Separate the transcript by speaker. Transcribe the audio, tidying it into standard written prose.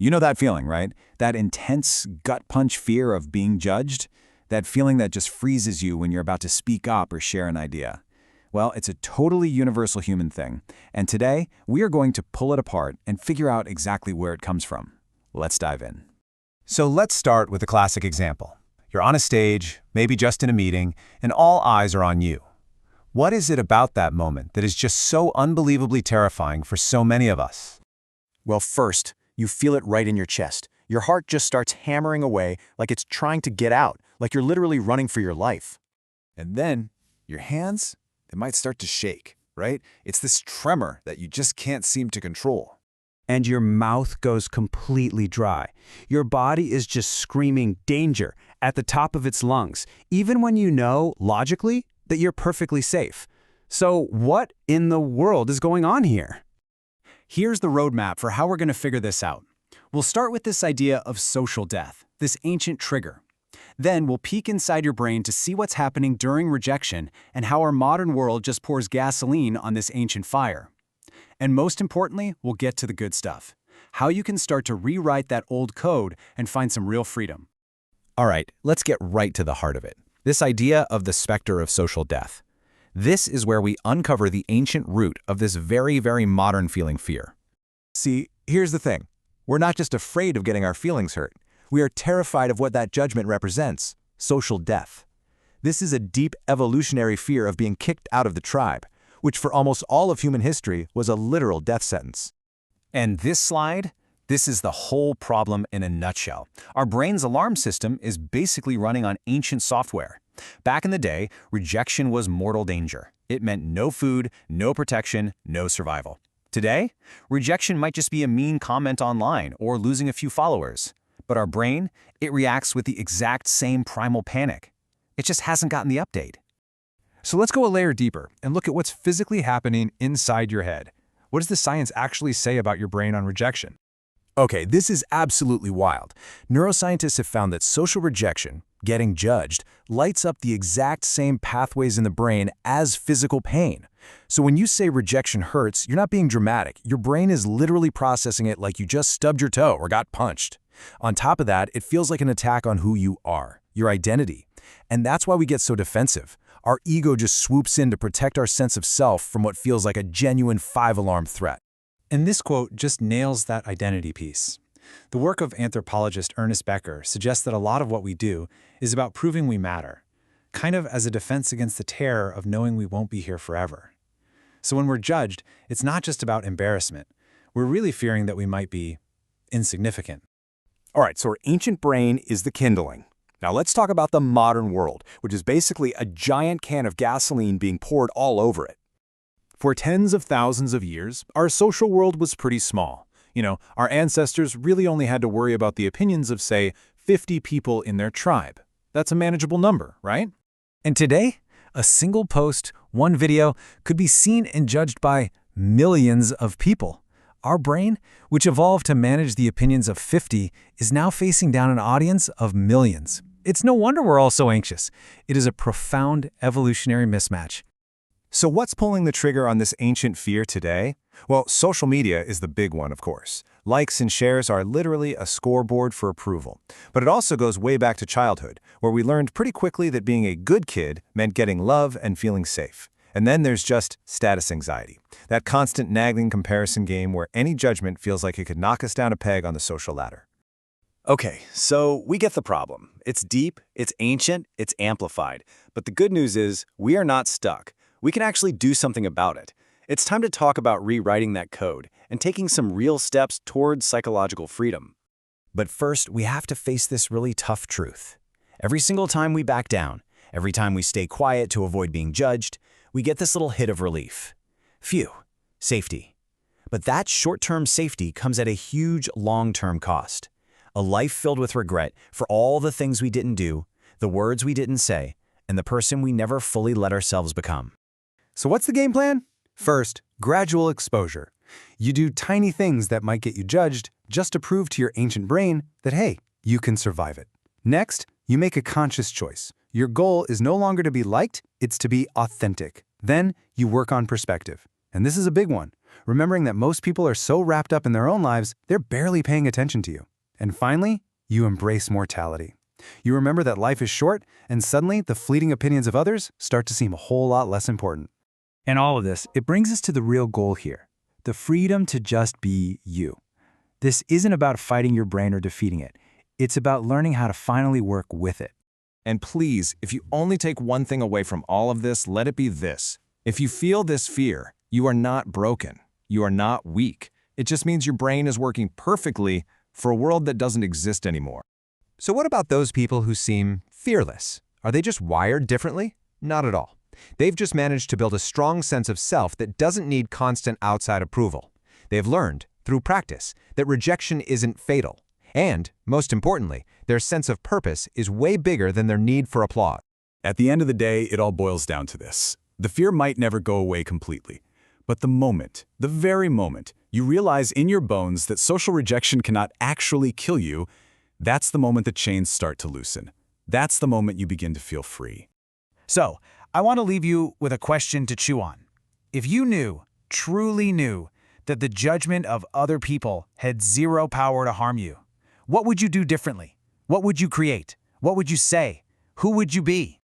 Speaker 1: You know that feeling, right? That intense gut punch fear of being judged? That feeling that just freezes you when you're about to speak up or share an idea. Well, it's a totally universal human thing, and today we are going to pull it apart and figure out exactly where it comes from. Let's dive in.
Speaker 2: So let's start with a classic example. You're on a stage, maybe just in a meeting, and all eyes are on you. What is it about that moment that is just so unbelievably terrifying for so many of us?
Speaker 3: Well, first, you feel it right in your chest. Your heart just starts hammering away like it's trying to get out, like you're literally running for your life.
Speaker 1: And then, your hands, they might start to shake, right? It's this tremor that you just can't seem to control.
Speaker 4: And your mouth goes completely dry. Your body is just screaming danger at the top of its lungs, even when you know, logically, that you're perfectly safe. So what in the world is going on here?
Speaker 5: Here's the roadmap for how we're going to figure this out. We'll start with this idea of social death, this ancient trigger. Then we'll peek inside your brain to see what's happening during rejection and how our modern world just pours gasoline on this ancient fire. And most importantly, we'll get to the good stuff. How you can start to rewrite that old code and find some real freedom.
Speaker 2: All right, let's get right to the heart of it. This idea of the specter of social death. This is where we uncover the ancient root of this very, very modern feeling fear.
Speaker 6: See, here's the thing. We're not just afraid of getting our feelings hurt. We are terrified of what that judgment represents, social death. This is a deep evolutionary fear of being kicked out of the tribe, which for almost all of human history was a literal death sentence.
Speaker 2: And this slide, this is the whole problem in a nutshell. Our brain's alarm system is basically running on ancient software. Back in the day, rejection was mortal danger. It meant no food, no protection, no survival. Today, rejection might just be a mean comment online or losing a few followers. But our brain, it reacts with the exact same primal panic. It just hasn't gotten the update.
Speaker 7: So let's go a layer deeper and look at what's physically happening inside your head. What does the science actually say about your brain on rejection?
Speaker 6: Okay, this is absolutely wild. Neuroscientists have found that social rejection, getting judged, lights up the exact same pathways in the brain as physical pain. So when you say rejection hurts, you're not being dramatic. Your brain is literally processing it like you just stubbed your toe or got punched. On top of that, it feels like an attack on who you are, your identity. And that's why we get so defensive. Our ego just swoops in to protect our sense of self from what feels like a genuine five-alarm threat.
Speaker 5: And this quote just nails that identity piece. The work of anthropologist Ernest Becker suggests that a lot of what we do is about proving we matter, kind of as a defense against the terror of knowing we won't be here forever. So when we're judged, it's not just about embarrassment. We're really fearing that we might be insignificant.
Speaker 6: All right, so our ancient brain is the kindling. Now let's talk about the modern world, which is basically a giant can of gasoline being poured all over it. For tens of thousands of years, our social world was pretty small. Our ancestors really only had to worry about the opinions of, say, 50 people in their tribe. That's a manageable number, right?
Speaker 2: And today, a single post, one video, could be seen and judged by millions of people. Our brain, which evolved to manage the opinions of 50, is now facing down an audience of millions. It's no wonder we're all so anxious. It is a profound evolutionary mismatch.
Speaker 6: So what's pulling the trigger on this ancient fear today? Well, social media is the big one, of course. Likes and shares are literally a scoreboard for approval. But it also goes way back to childhood, where we learned pretty quickly that being a good kid meant getting love and feeling safe. And then there's just status anxiety, that constant nagging comparison game where any judgment feels like it could knock us down a peg on the social ladder.
Speaker 3: Okay, so we get the problem. It's deep, it's ancient, it's amplified. But the good news is we are not stuck. We can actually do something about it. It's time to talk about rewriting that code and taking some real steps towards psychological freedom.
Speaker 2: But first, we have to face this really tough truth. Every single time we back down, every time we stay quiet to avoid being judged, we get this little hit of relief. Phew, safety. But that short-term safety comes at a huge long-term cost. A life filled with regret for all the things we didn't do, the words we didn't say, and the person we never fully let ourselves become.
Speaker 7: So what's the game plan? First, gradual exposure. You do tiny things that might get you judged just to prove to your ancient brain that, hey, you can survive it. Next, you make a conscious choice. Your goal is no longer to be liked, it's to be authentic. Then you work on perspective. And this is a big one. remembering that most people are so wrapped up in their own lives, they're barely paying attention to you. And finally, you embrace mortality. You remember that life is short, and suddenly the fleeting opinions of others start to seem a whole lot less important.
Speaker 4: And all of this, it brings us to the real goal here, the freedom to just be you. This isn't about fighting your brain or defeating it. It's about learning how to finally work with it.
Speaker 2: And please, if you only take one thing away from all of this, let it be this. If you feel this fear, you are not broken. You are not weak. It just means your brain is working perfectly for a world that doesn't exist anymore.
Speaker 1: So what about those people who seem fearless? Are they just wired differently? Not at all. They've just managed to build a strong sense of self that doesn't need constant outside approval. They've learned, through practice, that rejection isn't fatal. And, most importantly, their sense of purpose is way bigger than their need for applause.
Speaker 3: At the end of the day, it all boils down to this. The fear might never go away completely. But the very moment, you realize in your bones that social rejection cannot actually kill you, that's the moment the chains start to loosen. That's the moment you begin to feel free.
Speaker 5: So, I want to leave you with a question to chew on. If you knew, truly knew, that the judgment of other people had zero power to harm you, what would you do differently? What would you create? What would you say? Who would you be?